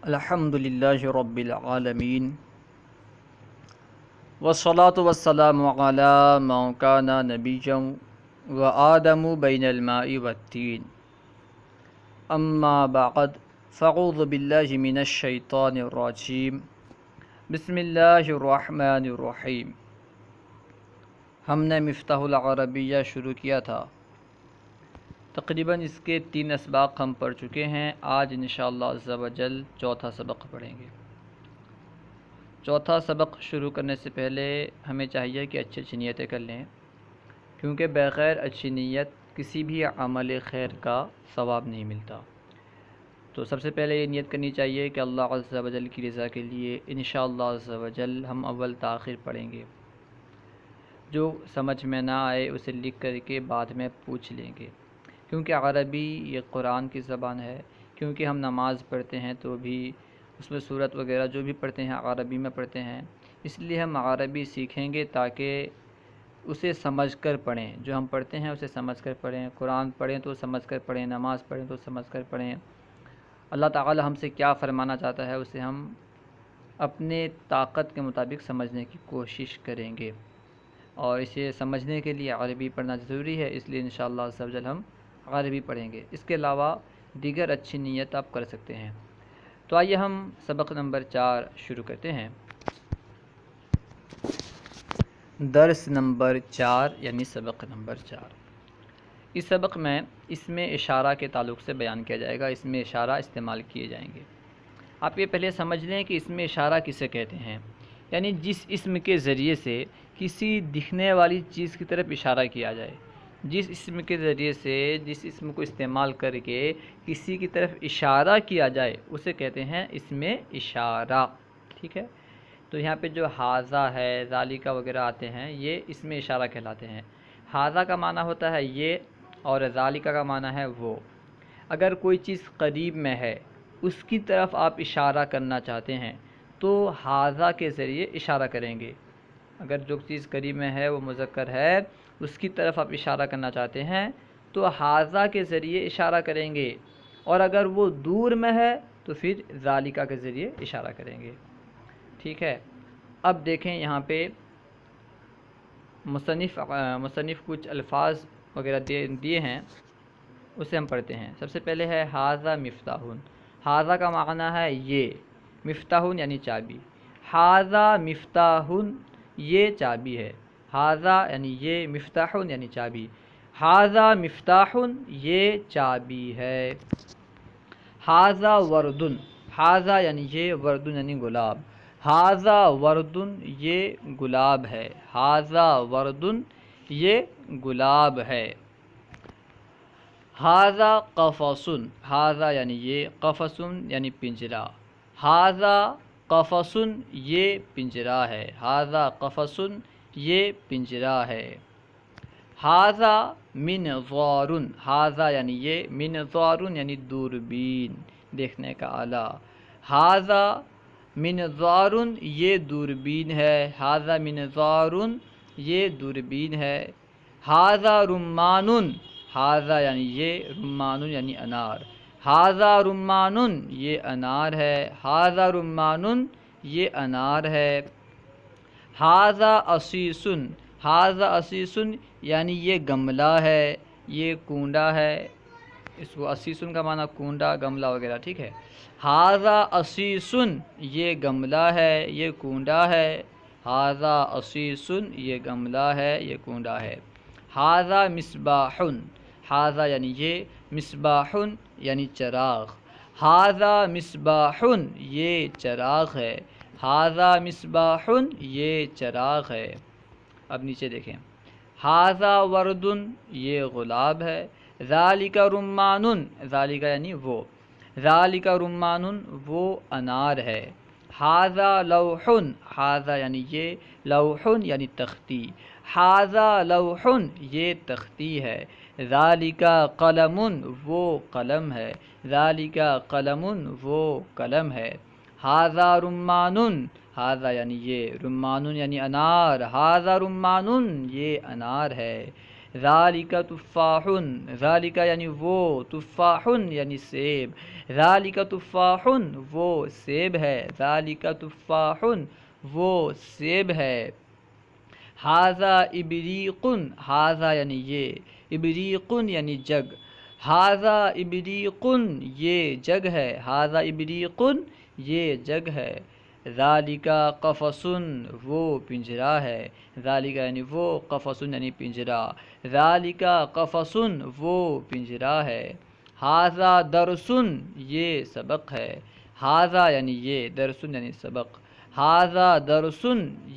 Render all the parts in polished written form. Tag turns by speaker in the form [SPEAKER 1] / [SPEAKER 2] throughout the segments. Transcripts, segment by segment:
[SPEAKER 1] الحمد للہ رب العالمین والصلاة والسلام علی من کان نبیا وآدم بین الماء والطین اما بعد فاعوذ باللہ من الشیطان الرجیم بسم اللہ الرحمن الرحیم۔ ہم نے مفتاح العربیہ شروع کیا تھا، تقریباً اس کے 3 اسباق ہم پڑھ چکے ہیں۔ آج انشاءاللہ عز و جل چوتھا سبق پڑھیں گے۔ چوتھا سبق شروع کرنے سے پہلے ہمیں چاہیے کہ اچھی نیتیں کر لیں، کیونکہ بغیر اچھی نیت کسی بھی عمل خیر کا ثواب نہیں ملتا۔ تو سب سے پہلے یہ نیت کرنی چاہیے کہ اللہ عز و جل کی رضا کے لیے انشاءاللہ عز و جل ہم اول تاخیر پڑھیں گے۔ جو سمجھ میں نہ آئے اسے لکھ کر کے بعد میں پوچھ لیں گے، کیونکہ عربی یہ قرآن کی زبان ہے۔ کیونکہ ہم نماز پڑھتے ہیں تو بھی اس میں سورت وغیرہ جو بھی پڑھتے ہیں عربی میں پڑھتے ہیں، اس لیے ہم عربی سیکھیں گے تاکہ اسے سمجھ کر پڑھیں۔ جو ہم پڑھتے ہیں اسے سمجھ کر پڑھیں، قرآن پڑھیں تو سمجھ کر پڑھیں، نماز پڑھیں تو سمجھ کر پڑھیں۔ اللہ تعالی ہم سے کیا فرمانا چاہتا ہے اسے ہم اپنے طاقت کے مطابق سمجھنے کی کوشش کریں گے، اور اسے سمجھنے کے لیے عربی پڑھنا ضروری ہے، اس لیے انشاءاللہ عز و جل ہم عربی پڑھیں گے۔ اس کے علاوہ دیگر اچھی نیت آپ کر سکتے ہیں۔ تو آئیے ہم سبق نمبر 4 شروع کرتے ہیں۔ درس نمبر 4 یعنی سبق نمبر 4۔ اس سبق میں اسم اشارہ کے تعلق سے بیان کیا جائے گا، اسم اشارہ استعمال کیے جائیں گے۔ آپ یہ پہلے سمجھ لیں کہ اسم اشارہ کسے کہتے ہیں، یعنی جس اسم کے ذریعے سے کسی دکھنے والی چیز کی طرف اشارہ کیا جائے، جس اسم کے ذریعے سے جس اسم کو استعمال کر کے کسی کی طرف اشارہ کیا جائے اسے کہتے ہیں اسم اشارہ، ٹھیک ہے۔ تو یہاں پہ جو ھذا ہے، ذالکہ وغیرہ آتے ہیں، یہ اسم اشارہ کہلاتے ہیں۔ ھذا کا معنی ہوتا ہے یہ، اور ذالکہ کا معنی ہے وہ۔ اگر کوئی چیز قریب میں ہے اس کی طرف آپ اشارہ کرنا چاہتے ہیں تو ھذا کے ذریعے اشارہ کریں گے۔ اگر جو چیز قریب میں ہے وہ مذکر ہے، اس کی طرف آپ اشارہ کرنا چاہتے ہیں تو ھذا کے ذریعے اشارہ کریں گے، اور اگر وہ دور میں ہے تو پھر ذالکہ کے ذریعے اشارہ کریں گے، ٹھیک ہے۔ اب دیکھیں یہاں پہ مصنف کچھ الفاظ وغیرہ دیے ہیں، اسے ہم پڑھتے ہیں۔ سب سے پہلے ہے ھذا مفتاح۔ ھذا کا معنی ہے یہ، مفتاح یعنی چابی۔ ھذا مفتاح یہ چابی ہے، ھذا یعنی یہ، مفتاح یعنی چابی۔ ھذا مفتاح یہ چابی ہے۔ ھذا ورد، ھذا یعنی یہ، ورد یعنی گلاب۔ ھذا ورد یہ گلاب ہے، ھذا ورد یہ گلاب ہے۔ ھذا قفص، ھذا یعنی یہ، قفص یعنی پنجرہ۔ ھذا قفص یہ پنجرہ ہے، ھذا قفص یہ پنجرہ ہے۔ ھذا منظار، ھذا یعنی یہ، منظار یعنی دوربین، دیکھنے کا آلہ۔ ھذا منظار یہ دوربین ہے، ھذا منظار یہ دوربین ہے۔ ھذا رمان، ھذا یعنی یہ، رمان یعنی انار۔ ھذا رمان یہ انار ہے، ھذا رمان یہ انار ہے۔ ھذا عصیص، ھذا عصیص یعنی یہ گملہ ہے، یہ کنڈا ہے۔ اس کو عصیص کا معنی کنڈا، گملہ وغیرہ، ٹھیک ہے۔ ھذا عصیص یہ گملہ ہے، یہ کنڈا ہے۔ ھذا عصیص یہ گملہ ہے، یہ کنڈا ہے۔ ھذا مصباح، ھذا یعنی یہ، مصباح یعنی چراغ۔ ھذا مصباح یہ چراغ ہے، ھذا مصباح یہ چراغ ہے۔ اب نیچے دیکھیں، ھذا ورد یہ گلاب ہے۔ ذالک رمان، ذالک یعنی وہ، ذالک رمان وہ انار ہے۔ ھذا لوح، ھذا یعنی یہ، لوح یعنی تختی۔ ھذا لوح یہ تختی ہے۔ ذالک قلم وہ قلم ہے، ذالک قلم وہ قلم ہے۔ ھذا رمان، ھذا یعنی یہ، رمان یعنی انار۔ ھذا رمان یہ انار ہے۔ ذالک تفاح، ذالک یعنی وہ، تفاح یعنی سیب، ذالک تفاح وہ سیب ہے، ذالک تفاح وہ سیب ہے۔ ھذا ابریق، ھذا یعنی یہ، ابریق یعنی جگ، ھذا ابریق یہ جگ ہے، ھذا ابریق یہ جگ ہے۔ ذالک قفص وہ پنجرہ ہے، ذالک یعنی وہ، قفص یعنی پنجرہ، ذالک قفص وہ پنجرہ ہے۔ ھذا درس یہ سبق ہے، ھذا یعنی یہ، درس یعنی سبق، ھذا درس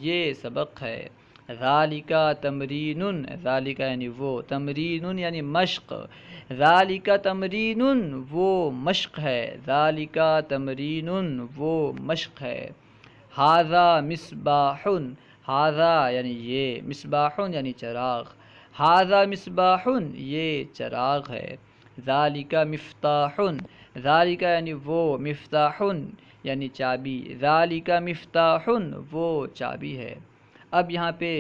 [SPEAKER 1] یہ سبق ہے۔ ذالک تمرین، ذالک یعنی وہ، تمرین یعنی مشق، ذالک تمرین وہ مشق ہے، ذالک تمرین وہ مشق ہے۔ ھذا مصباح، ھذا یعنی یہ، مصباح یعنی چراغ، ھذا مصباح یہ چراغ ہے۔ ذالک مفتاح، ذالک یعنی وہ، مفتاح یعنی چابی، ذالک مفتاح وہ چابی ہے۔ اب یہاں پہ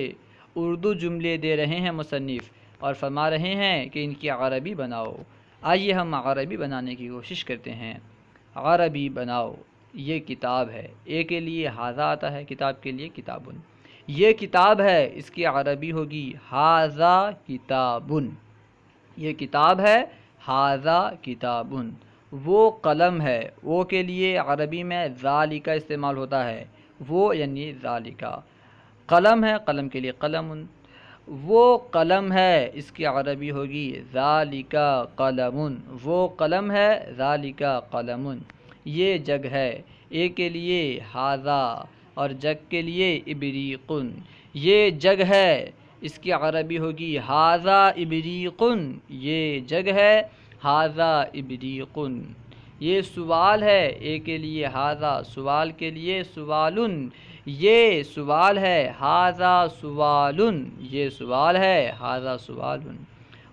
[SPEAKER 1] اردو جملے دے رہے ہیں مصنف اور فرما رہے ہیں کہ ان کی عربی بناؤ۔ آئیے ہم عربی بنانے کی کوشش کرتے ہیں۔ عربی بناؤ، یہ کتاب ہے، اے کے لیے ھذا آتا ہے، کتاب کے لیے کتابن، یہ کتاب ہے، اس کی عربی ہوگی ھذا کتابن، یہ کتاب ہے، ھذا کتابن۔ وہ قلم ہے، وہ کے لیے عربی میں ذالک استعمال ہوتا ہے، وہ یعنی ذالک۔ قلم ہے، قلم کے لیے قلم، وہ قلم ہے، اس کی عربی ہوگی ذالک قلم، وہ قلم ہے، ذالک قلم۔ یہ جگ ہے، اے کے لیے ھذا اور جگ کے لیے ابریق، یہ جگ ہے، اس کی عربی ہوگی ھذا ابریق، یہ جگ ہے، ھذا ابریق۔ یہ سوال ہے، اے کے لیے ھذا، سوال کے لیے سوالن، یہ سوال ہے، ھذا سوالن، یہ سوال ہے، ھذا سوالن۔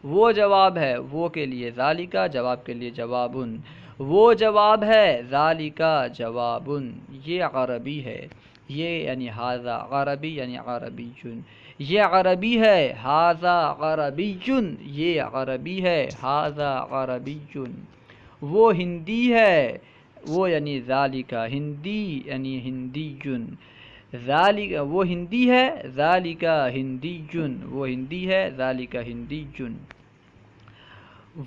[SPEAKER 1] وہ جواب ہے، وہ کے لیے ذالک، جواب کے لیے جوابن، وہ جواب ہے، ذالک جوابن۔ یہ عربی ہے، یہ یعنی ھذا، عربی یعنی عربی، یہ عربی ہے، ھذا عربی، یہ عربی ہے، ھذا عربی۔ وہ ہندی ہے، وہ یعنی ذالک، ہندی یعنی ہندی، ذالک وہ ہندی ہے، ذالک ہندی، وہ ہندی ہے، ذالک ہندی۔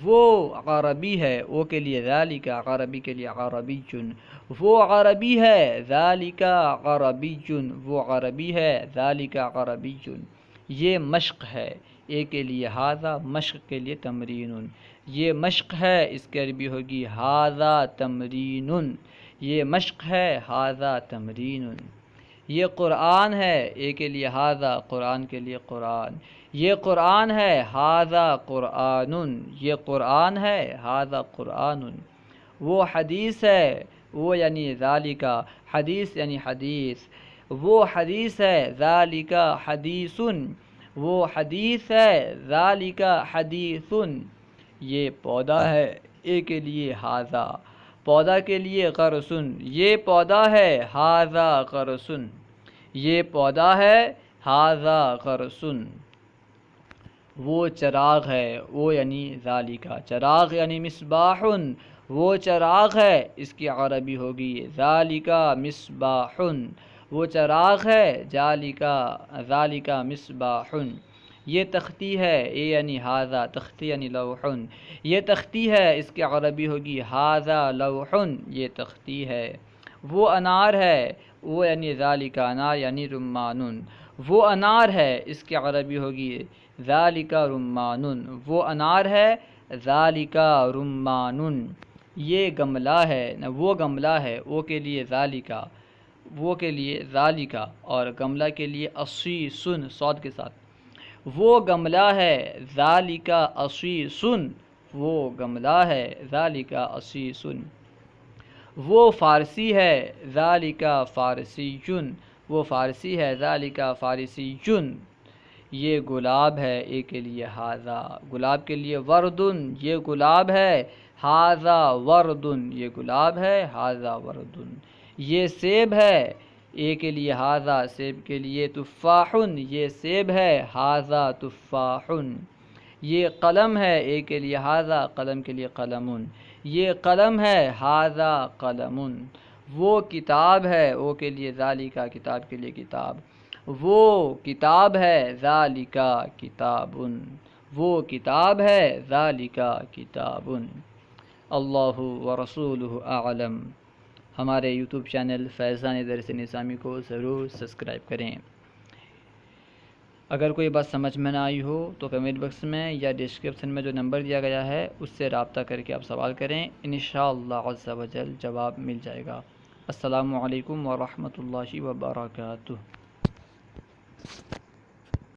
[SPEAKER 1] وہ عربی ہے، وہ کے لیے ذالک، عربی کے لیے عربی، وہ عربی ہے، ذالک عربی، وہ عربی ہے، ذالک عربی۔ یہ مشق ہے، اے کے لیے ھذا، مشق کے لیے تمرین، یہ مشق ہے، اس کی عربی ہوگی ھذا تمرین، یہ مشق ہے، ھذا تمرین۔ یہ قرآن ہے، اے کے لیے ھذا، قرآن کے لیے قرآن، یہ قرآن ہے، ھذا قرآن، یہ قرآن ہے، ھذا قرآن۔ وہ حدیث ہے، وہ یعنی ذالک، حدیث یعنی حدیث، وہ حدیث ہے، ذالک حدیث، وہ حدیث ہے، ذالک حدیث۔ یہ پودا ہے، اے کے لیے ھذا، پودا کے لیے غرس، یہ پودا ہے، ھذا غرس، یہ پودا ہے، ھذا غرس۔ وہ چراغ ہے، وہ یعنی ذالک، چراغ یعنی مصباح، وہ چراغ ہے، اس کی عربی ہوگی ذالک مصباح، وہ چراغ ہے، ذالک مصباح۔ یہ تختی ہے، اے یعنی ھذا، تختی یعنی لوح، یہ تختی ہے، اس کی عربی ہوگی ھذا لوح، یہ تختی ہے۔ وہ انار ہے، وہ یعنی ذالک، انار یعنی رمان، وہ انار ہے، اس کی عربی ہوگی ذالک رمان، وہ انار ہے، ذالک رمان۔ یہ گملہ ہے، وہ گملہ ہے، وہ کے لیے ذالک، وہ کے لیے ذالک، اور گملہ کے لیے عصیص، صاد کے ساتھ، وہ گملہ ہے، ذالک عصیص، وہ گملہ ہے، ذالک عصیص۔ وہ فارسی ہے، ذالک فارسی، وہ فارسی ہے، ذالک فارسی۔ یہ گلاب ہے، اے کے لیے ھذا، گلاب کے لیے وردن، یہ گلاب ہے، ھذا وردن، یہ گلاب ہے، ھذا وردن۔ یہ سیب ہے، اے کے لیے ھذا، سیب کے لیے تفاح، یہ سیب ہے، ھذا تفاح۔ یہ قلم ہے، اے کے لیے ھذا، قلم کے لیے قلمن، یہ قلم ہے، ھذا قلمن، وہ کتاب ہے، او کے لیے ذالک، کتاب کے لیے کتاب، وہ کتاب ہے، ذالک کتابن، وہ کتاب ہے، ذالک کتابن۔ اللہ ورسولہ اعلم۔ ہمارے یوٹیوب چینل فیضان درس نظامی کو ضرور سبسکرائب کریں۔ اگر کوئی بات سمجھ میں نہ آئی ہو تو کمنٹ باکس میں یا ڈسکرپشن میں جو نمبر دیا گیا ہے اس سے رابطہ کر کے آپ سوال کریں، انشاءاللہ عز و جل جواب مل جائے گا۔ السلام علیکم ورحمۃ اللہ وبرکاتہ۔